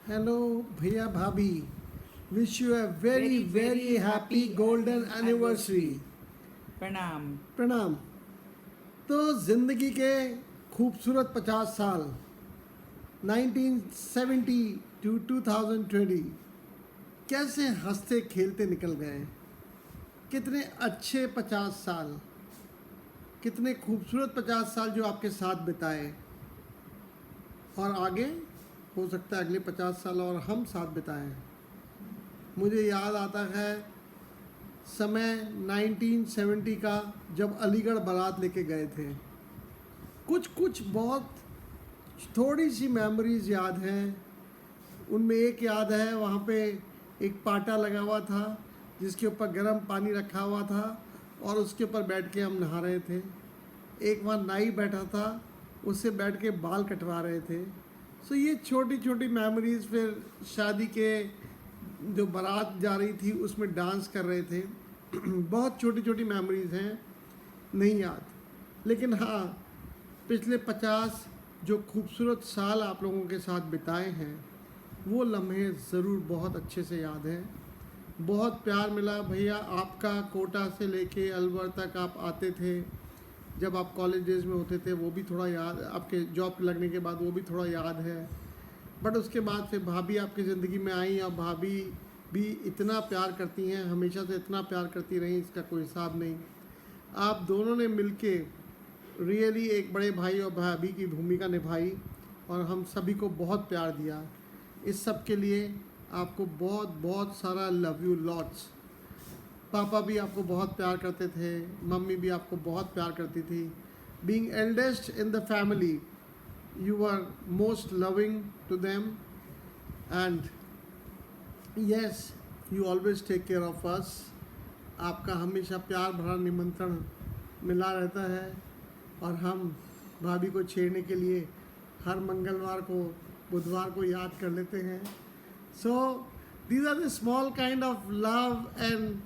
Hello भैया भाभी, wish you a very very very very happy happy golden anniversary. Anniversary. प्रणाम। प्रणाम। तो जिंदगी के खूबसूरत 50 साल 1970 टू 2020 कैसे हंसते खेलते निकल गए। कितने अच्छे 50 साल, कितने खूबसूरत 50 साल जो आपके साथ बिताए, और आगे हो सकता है अगले 50 साल और हम साथ बिताएं। मुझे याद आता है समय 1970 का, जब अलीगढ़ बारात लेके गए थे। कुछ कुछ बहुत थोड़ी सी मेमोरीज याद हैं। उनमें एक याद है, वहाँ पे एक पाटा लगा हुआ था जिसके ऊपर गर्म पानी रखा हुआ था और उसके ऊपर बैठ के हम नहा रहे थे। एक वहाँ नाई बैठा था, उससे बैठ के बाल कटवा रहे थे। सो ये छोटी छोटी मेमोरीज। फिर शादी के जो बारात जा रही थी उसमें डांस कर रहे थे। बहुत छोटी छोटी मेमोरीज हैं, नहीं याद। लेकिन हाँ, पिछले 50 जो खूबसूरत साल आप लोगों के साथ बिताए हैं, वो लम्हे ज़रूर बहुत अच्छे से याद हैं। बहुत प्यार मिला भैया आपका। कोटा से लेके अलवर तक आप आते थे, जब आप कॉलेज डेज में होते थे, वो भी थोड़ा याद। आपके जॉब लगने के बाद वो भी थोड़ा याद है। बट उसके बाद फिर भाभी आपकी ज़िंदगी में आई, और भाभी भी इतना प्यार करती हैं, हमेशा से इतना प्यार करती रही, इसका कोई हिसाब नहीं। आप दोनों ने मिलके रियली एक बड़े भाई और भाभी की भूमिका निभाई, और हम सभी को बहुत प्यार दिया। इस सब के लिए आपको बहुत बहुत सारा लव यू लॉट्स। पापा भी आपको बहुत प्यार करते थे, मम्मी भी आपको बहुत प्यार करती थी। Being eldest in the family, you were most loving to them, and yes, you always take care of us. आपका हमेशा प्यार भरा निमंत्रण मिला रहता है, और हम भाभी को छेड़ने के लिए हर मंगलवार को, बुधवार को याद कर लेते हैं। So these are the small kind of love and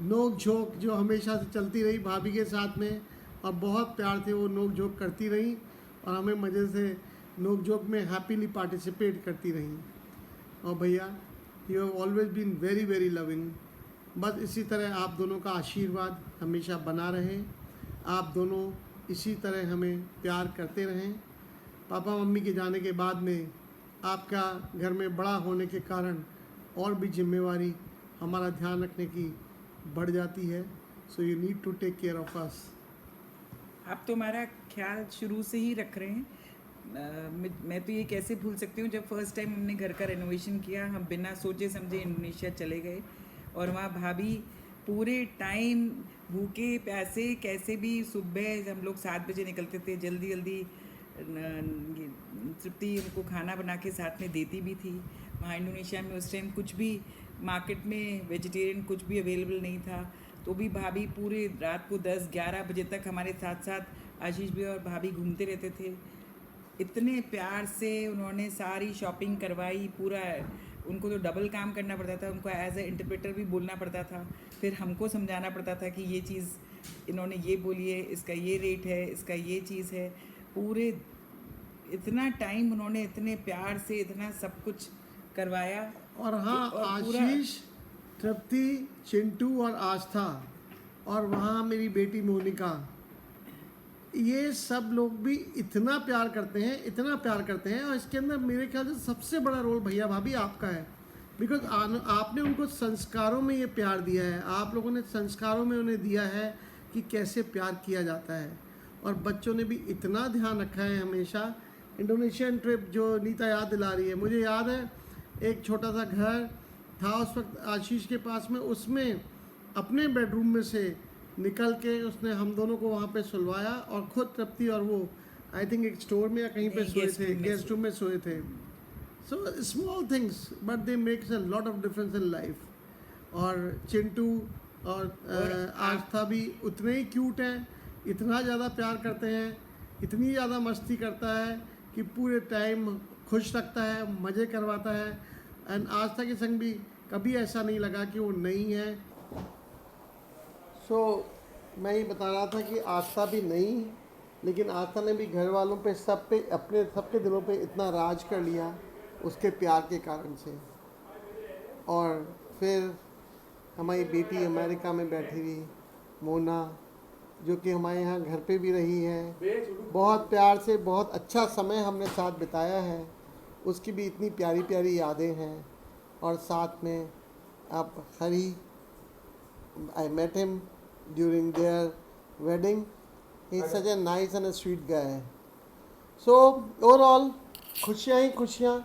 नोक झोंक जो हमेशा से चलती रही भाभी के साथ में, और बहुत प्यार से वो नोक झोंक करती रही, और हमें मज़े से नोक झोंक में हैप्पीली पार्टिसिपेट करती रही। और भैया, you have always been very very loving. बस इसी तरह आप दोनों का आशीर्वाद हमेशा बना रहे, आप दोनों इसी तरह हमें प्यार करते रहें। पापा मम्मी के जाने के बाद में आपका घर में बड़ा होने के कारण और भी जिम्मेवारी हमारा ध्यान रखने की बढ़ जाती है। So you need to take care of us. आप तो हमारा ख्याल शुरू से ही रख रहे हैं। मैं तो ये कैसे भूल सकती हूँ, जब फर्स्ट टाइम हमने घर का रेनोवेशन किया, हम बिना सोचे समझे इंडोनेशिया चले गए, और वहाँ भाभी पूरे टाइम भूखे प्यासे कैसे भी, सुबह हम लोग 7 बजे निकलते थे, जल्दी जल्दी तृप्ति उनको खाना बना के साथ में देती भी थी। वहाँ इंडोनेशिया में उस टाइम कुछ भी मार्केट में वेजिटेरियन कुछ भी अवेलेबल नहीं था, तो भी भाभी पूरे रात को 10-11 बजे तक हमारे साथ साथ आशीष भी और भाभी घूमते रहते थे। इतने प्यार से उन्होंने सारी शॉपिंग करवाई। पूरा उनको तो डबल काम करना पड़ता था, उनको एज ए इंटरप्रेटर भी बोलना पड़ता था, फिर हमको समझाना पड़ता था कि ये चीज़ इन्होंने ये बोली है, इसका ये रेट है, इसका ये चीज़ है। पूरे इतना टाइम उन्होंने इतने प्यार से इतना सब कुछ करवाया। और हाँ, और पूरा आशीष, तृप्ति, चिंटू और आस्था, और वहाँ मेरी बेटी मोनिका, ये सब लोग भी इतना प्यार करते हैं, इतना प्यार करते हैं। और इसके अंदर मेरे ख्याल से सबसे बड़ा रोल भैया भाभी आपका है। बिकॉज आपने उनको संस्कारों में ये प्यार दिया है, आप लोगों ने संस्कारों में उन्हें दिया है कि कैसे प्यार किया जाता है। और बच्चों ने भी इतना ध्यान रखा है हमेशा। इंडोनेशियन ट्रिप जो नीता याद दिला रही है, मुझे याद है एक छोटा सा घर था उस वक्त आशीष के पास में, उसमें अपने बेडरूम में से निकल के उसने हम दोनों को वहाँ पे सुलवाया, और खुद तृप्ति और वो आई थिंक एक स्टोर में या कहीं पे नहीं, सोए गेस्ट थे, रूम में गेस्ट रूम में सोए थे। So small things but they makes a lot of difference in life. और चिंटू और और आस्था भी उतने ही क्यूट हैं, इतना ज़्यादा प्यार करते हैं, इतनी ज़्यादा मस्ती करता है कि पूरे टाइम खुश रखता है, मज़े करवाता है। एंड आस्था के संग भी कभी ऐसा नहीं लगा कि वो नहीं है। सो मैं ये बता रहा था कि आस्था भी नहीं, लेकिन आस्था ने भी घर वालों पे, सब पे, अपने सबके दिलों पे इतना राज कर लिया उसके प्यार के कारण से। और फिर हमारी बेटी अमेरिका में बैठी हुई मोना, जो कि हमारे यहाँ घर पे भी रही है, बहुत प्यार से बहुत अच्छा समय हमने साथ बिताया है, उसकी भी इतनी प्यारी प्यारी यादें हैं। और साथ में अब Hari, I met him during their wedding, he is such a nice and a sweet guy. So overall खुशियाँ ही खुशियाँ,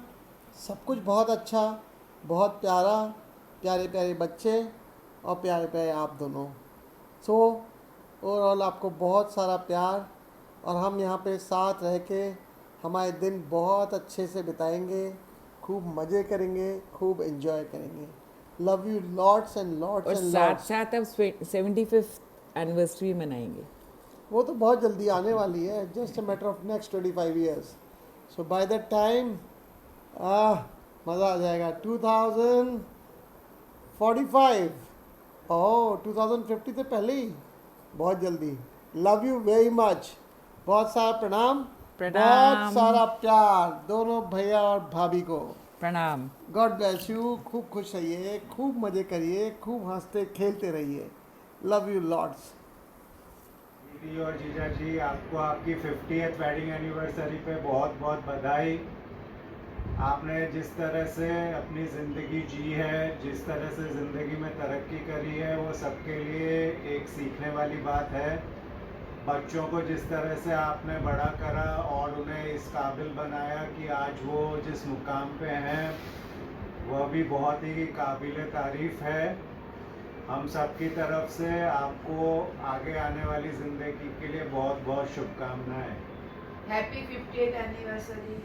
सब कुछ बहुत अच्छा, बहुत प्यारा, प्यारे प्यारे बच्चे और प्यारे प्यारे आप दोनों। सो ओवरऑल आपको बहुत सारा प्यार, और हम यहाँ पे साथ रह के हमारे दिन बहुत अच्छे से बिताएंगे, खूब मज़े करेंगे, खूब एंजॉय करेंगे। Love you lots and lots और एंड साथ लॉट्स। साथ अब 75th एनिवर्सरी मनाएंगे। वो तो बहुत जल्दी आने वाली है, just a matter of next 25 years. So by that time मज़ा आ जाएगा। 2045, ओह 2050 से पहले ही, बहुत जल्दी। लव यू वेरी मच, बहुत सारा प्रणाम, बहुत सारा प्यार दोनों भैया और भाभी को। प्रणाम। गॉड ब्लेस यू, खूब खुश रहिए, खूब मज़े करिए, खूब हंसते खेलते रहिए। Love you lots. दीदी और जीजा जी, आपको आपकी 50th वेडिंग एनिवर्सरी पे बहुत बहुत बधाई। आपने जिस तरह से अपनी ज़िंदगी जी है, जिस तरह से ज़िंदगी में तरक्की करी है, वो सबके लिए एक सीखने वाली बात है। बच्चों को जिस तरह से आपने बड़ा करा और उन्हें इस काबिल बनाया कि आज वो जिस मुकाम पे हैं, वह भी बहुत ही काबिल तारीफ़ है। हम सब की तरफ से आपको आगे आने वाली ज़िंदगी के लिए बहुत बहुत शुभकामनाएं। Happy 50th anniversary.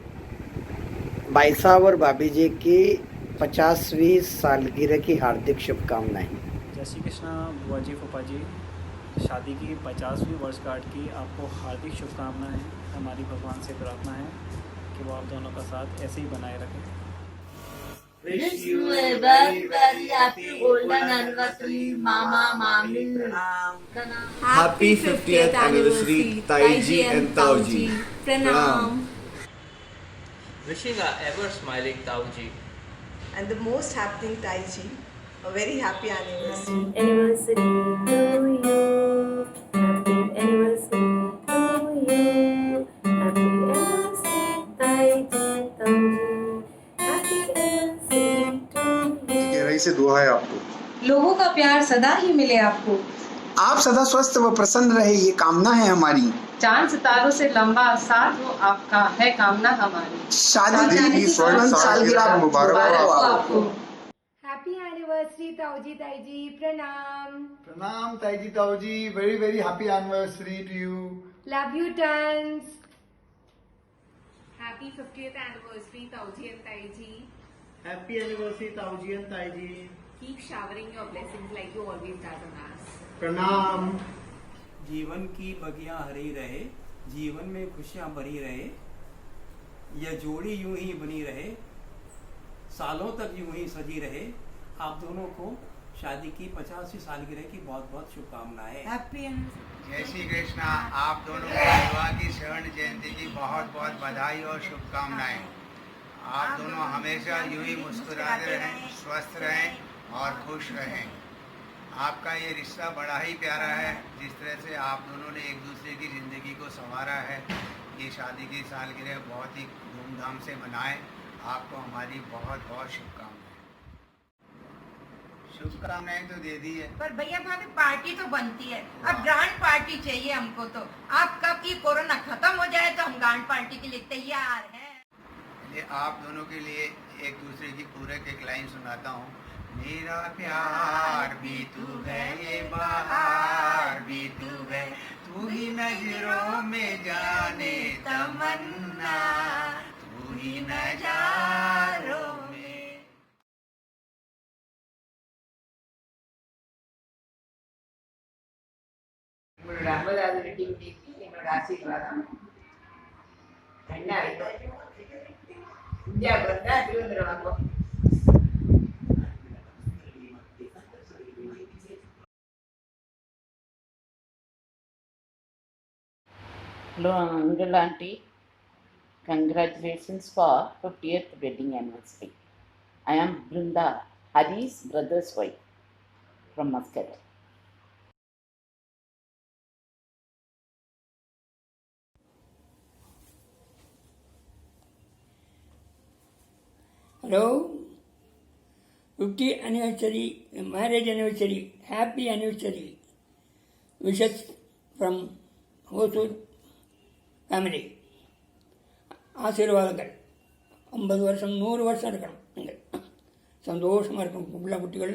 भाई साहब और भाभी जी की 50वीं सालगिरह की हार्दिक शुभकामनाएं। जय श्री कृष्णा बुआ जी, फूफा जी, शादी की 50वीं वर्षगांठ की आपको हार्दिक शुभकामनाएं। हमारी भगवान से प्रार्थना है कि वो आप दोनों का साथ ऐसे ही बनाए रखें। Wish you a very very happy golden anniversary, Mama, Mami. Happy 50th anniversary, Taiji and Tauji. Pranam. Wishing a ever smiling Tauji. And the most happening Taiji. A very happy anniversary. Anniversary to you. Happy anniversary to you. Happy anniversary, Taiji and Tauji. Happy anniversary to you. गहराई से दुआ है आपको, लोगों का प्यार सदा ही मिले आपको, आप सदा स्वस्थ व प्रसन्न रहे, ये कामना है हमारी। चांद सितारों से लंबा साथ वो आपका है कामना हमारी। शादी की स्वर्ण सालगिरह मुबारक हो आपको। Happy anniversary Tauji Taiji, Pranam. Pranam Taiji Tauji, very very happy anniversary to you. Love you tons. Happy 50th anniversary Tauji and Taiji. Happy anniversary Tauji and Taiji. Keep showering your blessings like you always does on us. प्रणाम। जीवन की बगियां हरी रहे, जीवन में खुशियां भरी रहे, यह जोड़ी यूं ही बनी रहे, सालों तक यूं ही सजी रहे। आप दोनों को शादी की 50वीं सालगिरह की बहुत बहुत शुभकामनाएं। जय श्री कृष्णा। आप दोनों को विवाह की स्वर्ण जयंती की बहुत बहुत बधाई और शुभकामनाएं। आप दोनों हमेशा यूं ही मुस्कुराते रहें, स्वस्थ रहें और खुश रहें। आपका ये रिश्ता बड़ा ही प्यारा है, जिस तरह से आप दोनों ने एक दूसरे की ज़िंदगी को संवारा है। ये शादी की सालगिरह बहुत ही धूमधाम से मनाएं। आपको हमारी बहुत बहुत शुभकामनाएं। शुभकामनाएं तो दे दी है, पर भैया भाभी पार्टी तो बनती है, अब ग्रांड पार्टी चाहिए हमको। तो आप कब ये कोरोना खत्म हो जाए तो हम ग्रांड पार्टी के लिए तैयार हैं। ये आप दोनों के लिए एक दूसरे की पूरक एक लाइन सुनाता हूँ। मेरा प्यार भी तू है, ये बहार भी तू है, तू ही नजरों में जाने तमन्ना, तू ही नजारों में। ஆசீர்வாதம் என்ன இந்தியாவுக்கு வந்தா திருவந்திரம் வாங்கும். Hello uncle aunty, Congratulations for 50th wedding anniversary. I am Brinda, Hari's brother's wife from Muscat. Hello, 50th anniversary, marriage anniversary, happy anniversary. Wishes from Hosur family. ஆசீர்வாதங்கள் 50 வருஷம் 100 வருஷம் இருக்கணும். நீங்கள் சந்தோஷமாக இருக்கும். பிள்ளை குட்டிகள்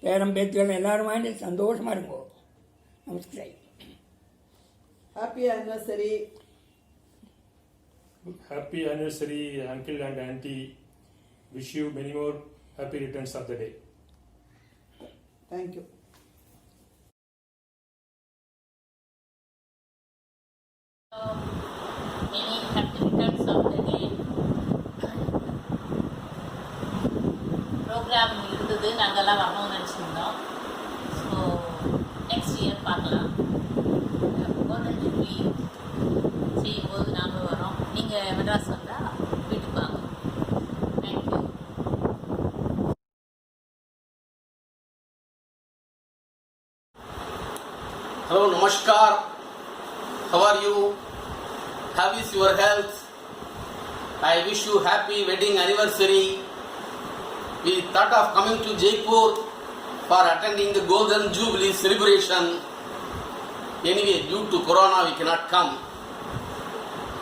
பேரம் பேத்திகள் எல்லாரும் வாங்கி சந்தோஷமாக இருக்கும். நமஸ்காரம். Happy anniversary. Happy anniversary, uncle and auntie. Wish you many more happy returns of the day. Thank you. Many happy returns of the day. Program இருந்தது, நாங்கள்லாம் வரணும்னு நினச்சிருந்தோம். ஸோ நெக்ஸ்ட் இயர் பார்க்கலாம். கோல்டன் ஜூப்ளி செய்யும்போது நாங்களும் வரோம். நீங்கள் மெட்ராஸ் வந்தால் வீட்டுக்கு வாங்க. Thank you. Hello, Namaskar. How are you? How is your health? I wish you happy wedding anniversary. We thought of coming to Jaipur for attending the Golden Jubilee celebration. Anyway, due to Corona, we cannot come.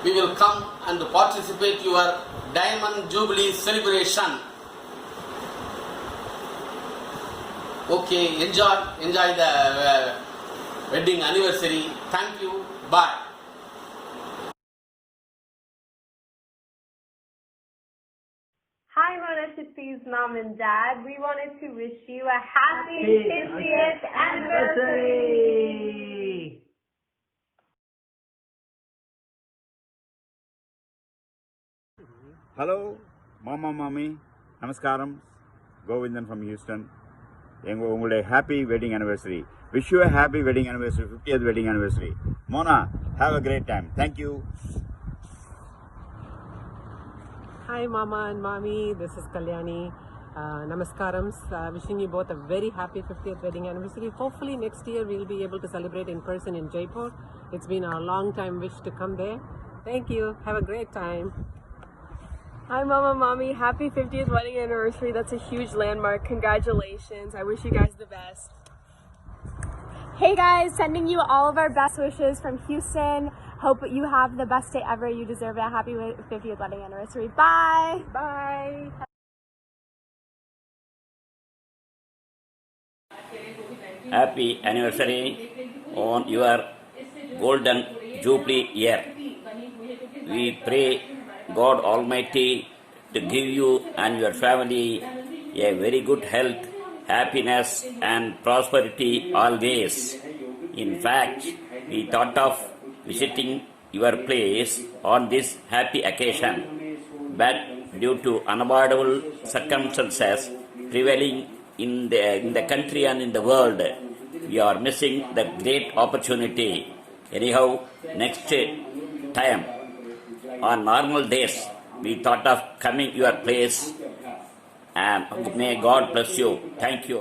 We will come and participate your Diamond Jubilee celebration. Okay, enjoy the wedding anniversary. Thank you. Bye. Hi, Mona Shakti's mom and dad. We wanted to wish you a happy 50th anniversary. Hello, Mama, Mommy. Namaskaram. Govindan from Houston. உங்களுடைய happy wedding anniversary. Wish you a happy wedding anniversary, 50th wedding anniversary. Mona, have a great time. Thank you. Hi Mama and Mommy, this is Kalyani. Namaskarams. Wishing you both a very happy 50th wedding anniversary. Hopefully next year we'll be able to celebrate in person in Jaipur. It's been a long time wish to come there. Thank you. Have a great time. Hi Mama, Mommy, happy 50th wedding anniversary. That's a huge landmark. Congratulations. I wish you guys the best. Hey guys, sending you all of our best wishes from Houston. Hope you have the best day ever. You deserve it. Happy 50th wedding anniversary. Bye. Bye. Happy anniversary on your Golden Jubilee year. We pray God Almighty to give you and your family a very good health, happiness and prosperity always. In fact, we thought of visiting your place on this happy occasion, but due to unavoidable circumstances prevailing in the country and in the world, we are missing the great opportunity. Anyhow, next time, on normal days, we thought of coming your place, and may God bless you. Thank you.